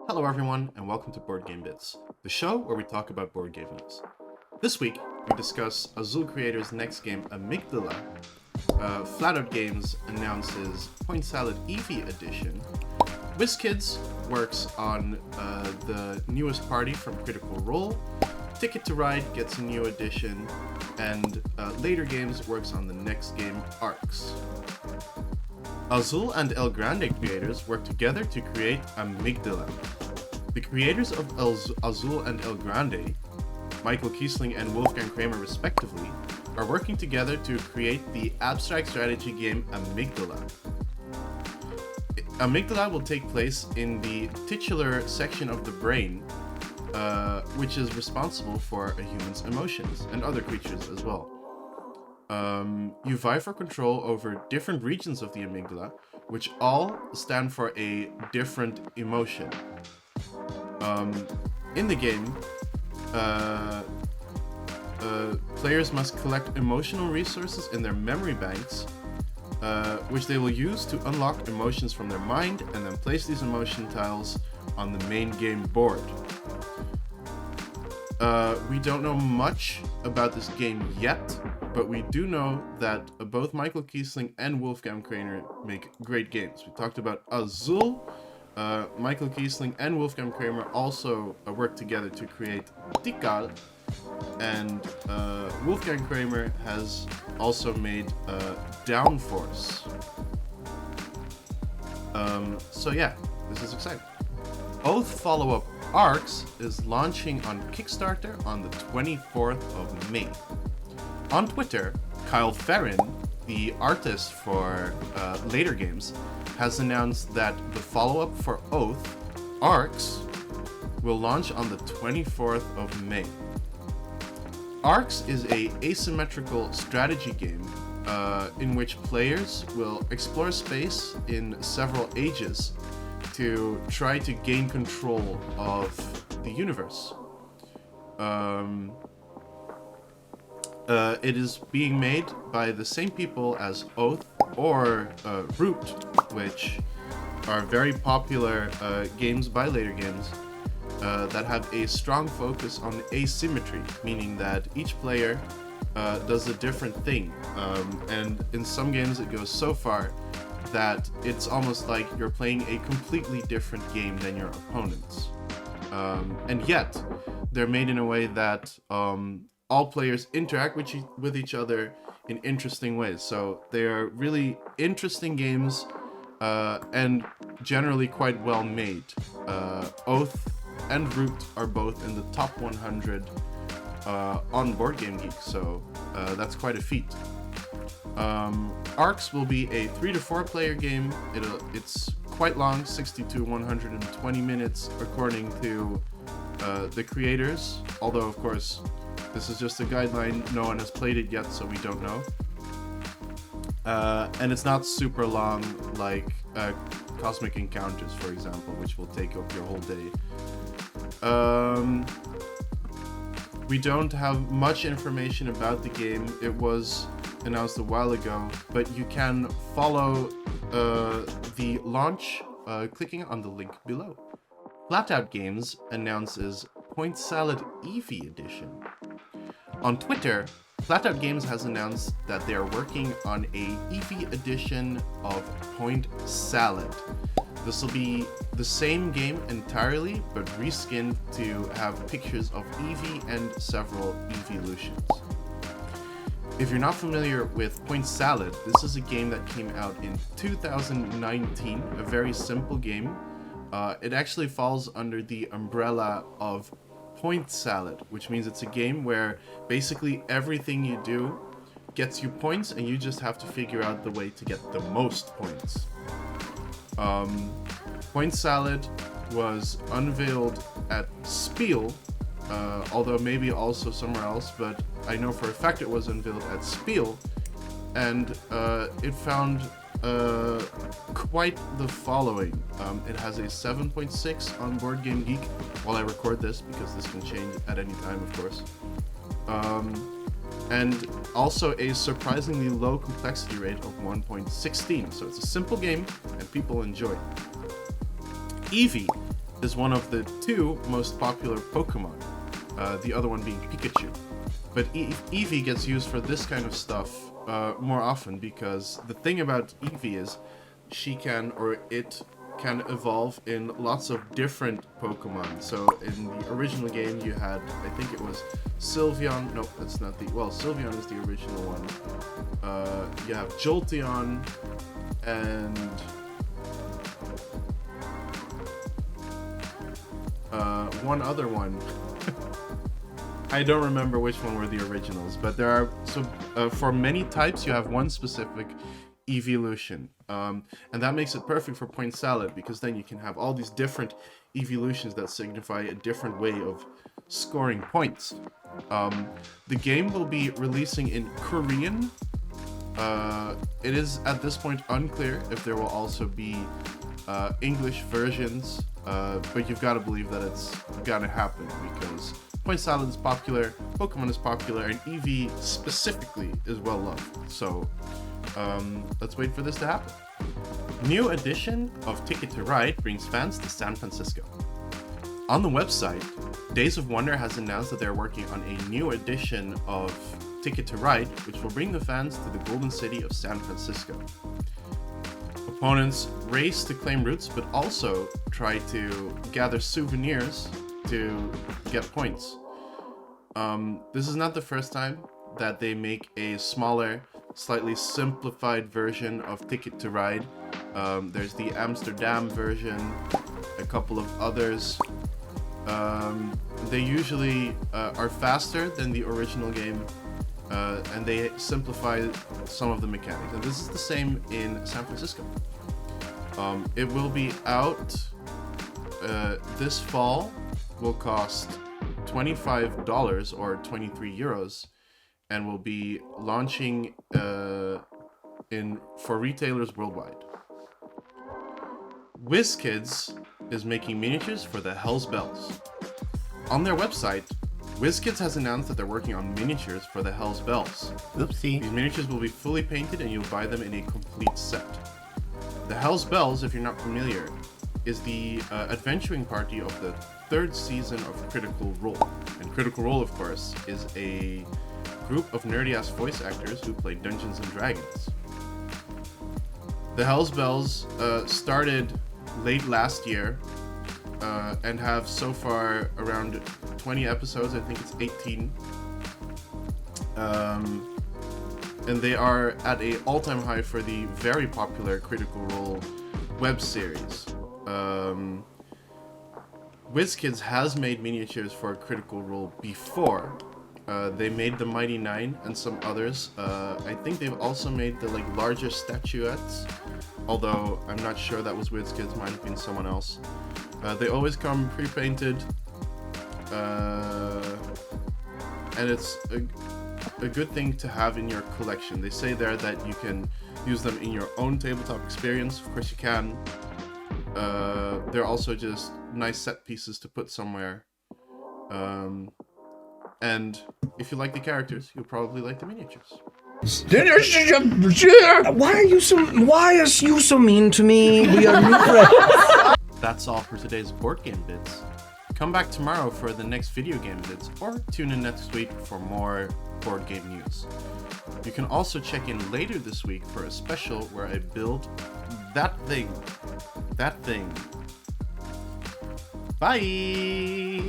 Hello everyone, and welcome to Board Game Bits, the show where we talk about board game news. This week, we discuss Azul creators' next game, Amygdala. Flatout Games announces Point Salad Eevee edition. WizKids works on the newest party from Critical Role. Ticket to Ride gets a new edition, and Later Games works on the next game, Arcs. Azul and El Grande creators work together to create Amygdala. The creators of Azul and El Grande, Michael Kiesling and Wolfgang Kramer respectively, are working together to create the abstract strategy game Amygdala. Amygdala will take place in the titular section of the brain, which is responsible for a human's emotions and other creatures as well. You vie for control over different regions of the amygdala, which all stand for a different emotion. In the game, players must collect emotional resources in their memory banks, which they will use to unlock emotions from their mind and then place these emotion tiles on the main game board. We don't know much about this game yet, but we do know that both Michael Kiesling and Wolfgang Kramer make great games. We talked about Azul. Michael Kiesling and Wolfgang Kramer also work together to create Tikal, and Wolfgang Kramer has also made Downforce. So yeah, this is exciting. Oath follow-up Arcs is launching on Kickstarter on the 24th of May. On Twitter, Kyle Ferrin, the artist for Later Games, has announced that the follow-up for Oath, Arcs, will launch on the 24th of May. Arcs is a asymmetrical strategy game in which players will explore space in several ages to try to gain control of the universe. It is being made by the same people as Oath or Root, which are very popular games by Later Games that have a strong focus on asymmetry, meaning that each player does a different thing. And in some games it goes so far that it's almost like you're playing a completely different game than your opponents. And yet, they're made in a way that all players interact with each other in interesting ways. So they are really interesting games and generally quite well made. Oath and Root are both in the top 100 on Board Game Geek, so that's quite a feat. Arcs will be a 3 to 4 player game. It's quite long, 60 to 120 minutes according to the creators, although of course this is just a guideline, no one has played it yet, so we don't know. And it's not super long like Cosmic Encounters, for example, which will take up your whole day. We don't have much information about the game. It was announced a while ago, but you can follow the launch clicking on the link below. Flatout Games announces Point Salad Eevee edition. On Twitter, Flatout Games has announced that they are working on a Eevee edition of Point Salad. This will be the same game entirely, but reskinned to have pictures of Eevee and several evolutions. If you're not familiar with Point Salad, this is a game that came out in 2019, a very simple game. It actually falls under the umbrella of Point Salad, which means it's a game where basically everything you do gets you points and you just have to figure out the way to get the most points. Point Salad was unveiled at Spiel, although maybe also somewhere else, but I know for a fact it was unveiled at Spiel, and it found quite the following. It has a 7.6 on Board Game Geek while I record this, because this can change at any time, of course. And also a surprisingly low complexity rate of 1.16. So it's a simple game and people enjoy it. Eevee is one of the 2 most popular Pokemon, the other one being Pikachu. But Eevee gets used for this kind of stuff more often, because the thing about Eevee is she can, or it can, evolve in lots of different Pokemon. So in the original game you had, I think it was Sylveon, no, that's not the, well, Sylveon is the original one. You have Jolteon, and one other one. I don't remember which one were the originals, but there are, so for many types you have one specific evolution, and that makes it perfect for point salad, because then you can have all these different evolutions that signify a different way of scoring points. The game will be releasing in Korean. It is at this point unclear if there will also be English versions, but you've got to believe that it's gonna happen, because point salad is popular, Pokemon is popular, and Eevee specifically is well loved. So let's wait for this to happen. New edition of Ticket to Ride brings fans to San Francisco. On the website, Days of Wonder has announced that they're working on a new edition of Ticket to Ride, which will bring the fans to the Golden City of San Francisco. Opponents race to claim routes, but also try to gather souvenirs to get points. This is not the first time that they make a smaller, slightly simplified version of Ticket to Ride. There's the Amsterdam version, a couple of others. They usually are faster than the original game, and they simplify some of the mechanics. And this is the same in San Francisco. It will be out this fall, will cost $25 or 23 euros, and will be launching for retailers worldwide. WizKids is making miniatures for the Hell's Bells. On their website, WizKids has announced that they're working on miniatures for the Hell's Bells. Oopsie. These miniatures will be fully painted, and you'll buy them in a complete set. The Hell's Bells, if you're not familiar, is the adventuring party of the 3rd season of Critical Role. And Critical Role, of course, is a group of nerdy-ass voice actors who play Dungeons & Dragons. The Hell's Bells started late last year and have so far around 20 episodes. I think it's 18. And they are at an all-time high for the very popular Critical Role web series. WizKids has made miniatures for Critical Role before. They made the Mighty Nine and some others. I think they've also made the larger statuettes, although I'm not sure that was WizKids, might have been someone else. They always come pre-painted, and it's a good thing to have in your collection. They say there that you can use them in your own tabletop experience. Of course you can. They're also just nice set pieces to put somewhere. And if you like the characters, you'll probably like the miniatures. Why are you so mean to me? We are new friends. That's all for today's board game bits. Come back tomorrow for the next video game bits, or tune in next week for more board game news. You can also check in later this week for a special where I build that thing. Bye!